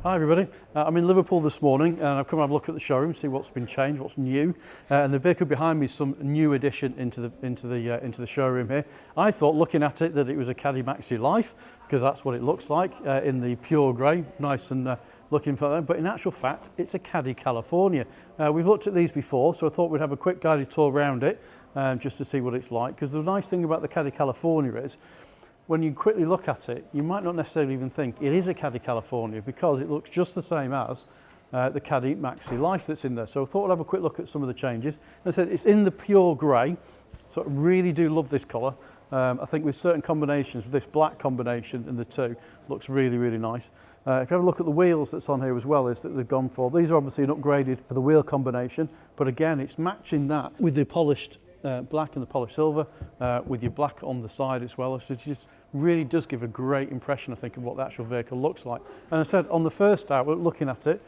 Hi everybody, I'm in Liverpool this morning and I've come and have a look at the showroom, see what's been changed, what's new, and the vehicle behind me is some new addition into the showroom here. I thought, looking at it, that it was a Caddy Maxi Life, because that's what it looks like in the pure grey, nice and looking for them. But in actual fact, it's a Caddy California. We've looked at these before, so I thought we'd have a quick guided tour around it just to see what it's like. Because the nice thing about the Caddy California is, when you quickly look at it, you might not necessarily even think it is a Caddy California, because it looks just the same as the Caddy Maxi Life that's in there. So I thought I'd have a quick look at some of the changes. As I said, it's in the pure grey, so I really do love this colour. I think with certain combinations, with this black combination and the two, looks really, really nice. If you have a look at the wheels that's on here as well, is that they've gone for, these are obviously an upgraded for the wheel combination, but again, it's matching that with the polished black and the polished silver, with your black on the side as well. So it just really does give a great impression, I think, of what the actual vehicle looks like. And I said, on the first hour, looking at it,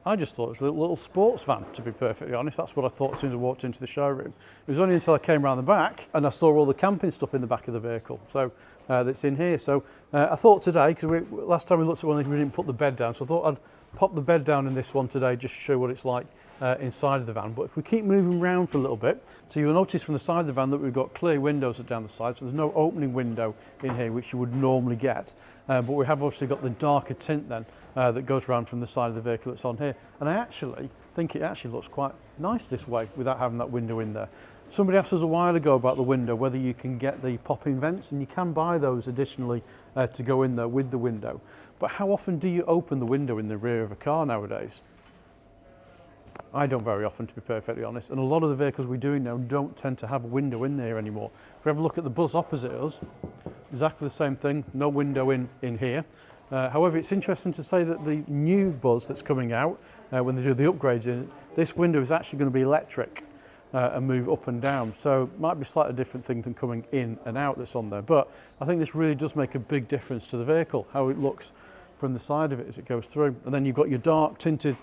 I just thought it was a little sports van, to be perfectly honest. That's what I thought as soon as I walked into the showroom. It was only until I came around the back and I saw all the camping stuff in the back of the vehicle, so that's in here. So I thought today, because last time we looked at one, we didn't put the bed down, so I thought I'd pop the bed down in this one today just to show what it's like inside of the van. But if we keep moving around for a little bit, so you'll notice from the side of the van that we've got clear windows down the side, so there's no opening window in here, which you would normally get. But we have obviously got the darker tint then that goes around from the side of the vehicle that's on here. And I actually think it actually looks quite nice this way without having that window in there. Somebody asked us a while ago about the window, whether you can get the pop-in vents, and you can buy those additionally to go in there with the window. But how often do you open the window in the rear of a car nowadays? I don't very often, to be perfectly honest, and a lot of the vehicles we do now don't tend to have a window in there anymore. If we have a look at the Buzz opposite us, exactly the same thing, no window in here. However, it's interesting to say that the new Buzz that's coming out, when they do the upgrades in it, this window is actually going to be electric and move up and down. So it might be a slightly different thing than coming in and out that's on there. But I think this really does make a big difference to the vehicle, how it looks from the side of it as it goes through. And then you've got your dark tinted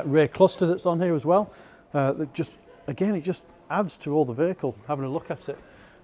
rear cluster that's on here as well. That just, again, it just adds to all the vehicle, having a look at it.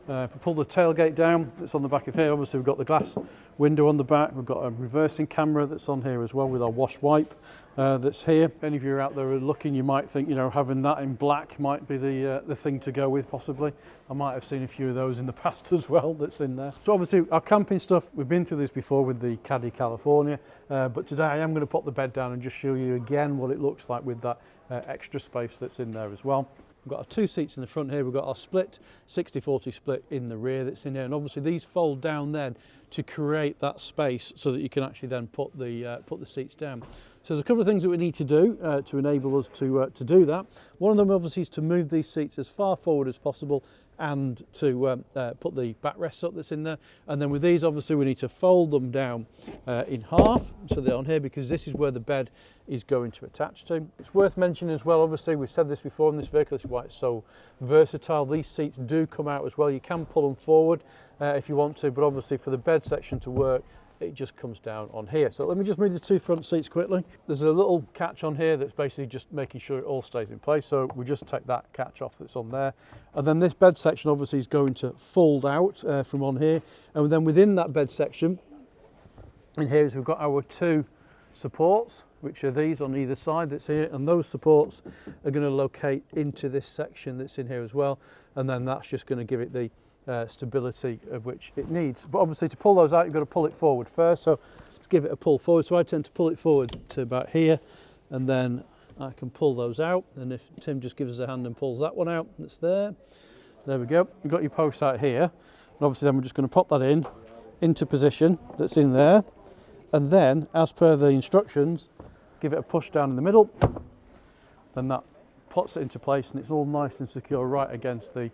If we pull the tailgate down that's on the back of here, obviously we've got the glass window on the back, we've got a reversing camera that's on here as well with our wash wipe that's here. If any of you are out there looking, you might think, you know, having that in black might be the thing to go with, possibly. I might have seen a few of those in the past as well that's in there. So obviously our camping stuff, we've been through this before with the Caddy California, but today I am going to pop the bed down and just show you again what it looks like with that extra space that's in there as well. We've got our two seats in the front here, we've got our split, 60-40 split in the rear that's in here, and obviously these fold down then to create that space so that you can actually then put the seats down. So there's a couple of things that we need to do to enable us to do that. One of them obviously is to move these seats as far forward as possible and to put the backrest up that's in there. And then with these, obviously we need to fold them down in half, so they're on here, because this is where the bed is going to attach to. It's worth mentioning as well, obviously we've said this before in this vehicle, this is why it's so versatile. These seats do come out as well. You can pull them forward if you want to, but obviously for the bed section to work, it just comes down on here. So let me just move the two front seats quickly. There's a little catch on here that's basically just making sure it all stays in place. So we just take that catch off that's on there. And then this bed section obviously is going to fold out from on here. And then within that bed section, in here is we've got our two supports, which are these on either side that's here. And those supports are going to locate into this section that's in here as well. And then that's just going to give it the stability of which it needs. But obviously to pull those out, you've got to pull it forward first, so let's give it a pull forward. So I tend to pull it forward to about here, and then I can pull those out, and if Tim just gives us a hand and pulls that one out that's there we go. You've got your post out here, and obviously then we're just going to pop that into position that's in there, and then as per the instructions, give it a push down in the middle, then that pots it into place, and it's all nice and secure right against the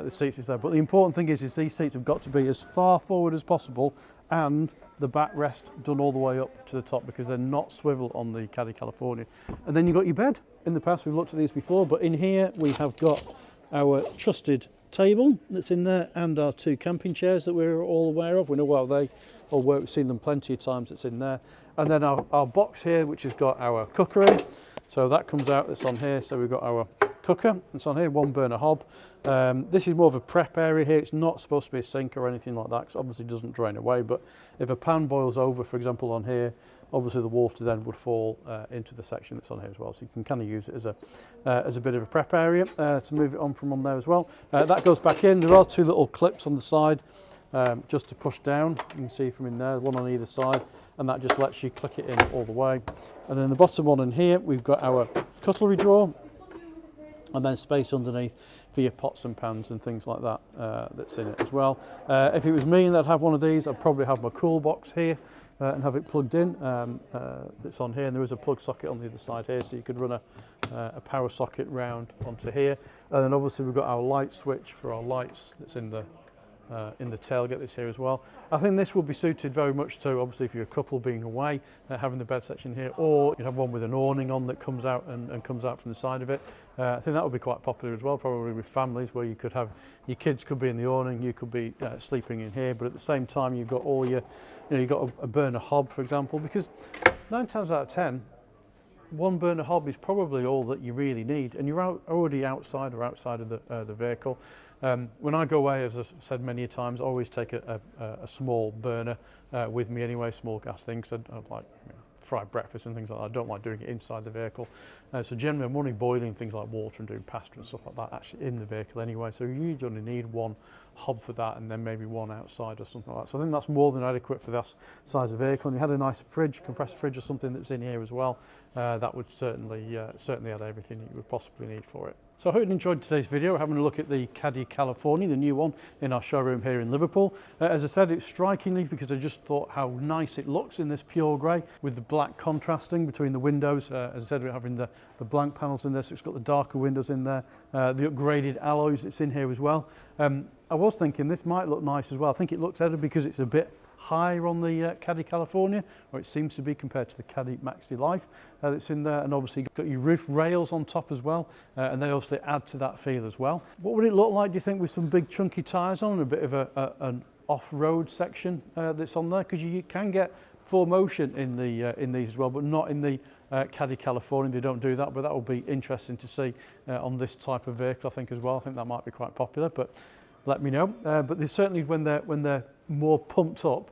seats is there. But the important thing is these seats have got to be as far forward as possible, and the backrest done all the way up to the top, because they're not swivel on the Caddy California. And then you've got your bed. In the past we've looked at these before, but in here we have got our trusted table that's in there, and our two camping chairs that we're all aware of. We know well they all work, we've seen them plenty of times, that's in there. And then our box here, which has got our cookery, so that comes out, that's on here. So we've got our cooker that's on here, 1 burner hob. This is more of a prep area here. It's not supposed to be a sink or anything like that, because obviously it doesn't drain away, but if a pan boils over, for example, on here, obviously the water then would fall into the section that's on here as well. So you can kind of use it as a bit of a prep area to move it on from on there as well. That goes back in. There are 2 little clips on the side just to push down. You can see from in there, one on either side, and that just lets you click it in all the way. And then the bottom one in here, we've got our cutlery drawer, and then space underneath for your pots and pans and things like that that's in it as well. If it was me and I'd have one of these, I'd probably have my cool box here and have it plugged in. That's on here, and there is a plug socket on the other side here, so you could run a power socket round onto here. And then obviously we've got our light switch for our lights that's in the tailgate that's here as well. I think this will be suited very much to, obviously, if you're a couple being away, having the bed section here, or you have one with an awning on that comes out and comes out from the side of it. I think that would be quite popular as well, probably with families, where you could have your kids could be in the awning, you could be sleeping in here, but at the same time you've got all your, you've got a burner hob, for example, because 9 times out of 10, one burner hob is probably all that you really need, and you're already outside of the vehicle. When I go away, as I've said many times, I always take a small burner with me anyway, small gas thing, because I like fried breakfast and things like that. I don't like doing it inside the vehicle. So generally I'm only boiling things like water and doing pasta and stuff like that actually in the vehicle anyway. So you usually only need one hob for that, and then maybe one outside or something like that. So I think that's more than adequate for this size of vehicle. And you had a nice fridge, compressor fridge or something that's in here as well. That would certainly add everything that you would possibly need for it. So I hope you enjoyed today's video, having a look at the Caddy California, the new one in our showroom here in Liverpool. As I said, it's strikingly because I just thought how nice it looks in this pure grey with the black contrasting between the windows. As I said, we're having the blank panels in there, so it's got the darker windows in there, the upgraded alloys that's in here as well. I was thinking this might look nice as well. I think it looks better because it's a bit higher on the Caddy California, or it seems to be compared to the Caddy Maxi Life that's in there, and obviously you've got your roof rails on top as well, and they obviously add to that feel as well. What would it look like, do you think, with some big chunky tyres on and a bit of an off-road section that's on there? Because you can get full motion in these as well, but not in the Caddy California. They don't do that, but that will be interesting to see on this type of vehicle, I think, as well. I think that might be quite popular, but let me know. But they certainly, when they're more pumped up,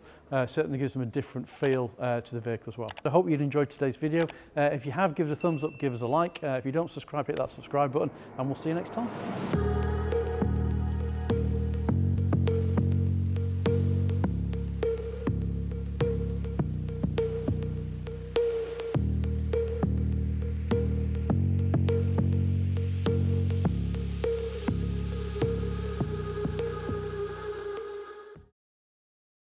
certainly gives them a different feel to the vehicle as well. I hope you'd enjoyed today's video. If you have, give us a thumbs up, give us a like. If you don't subscribe, hit that subscribe button, and we'll see you next time.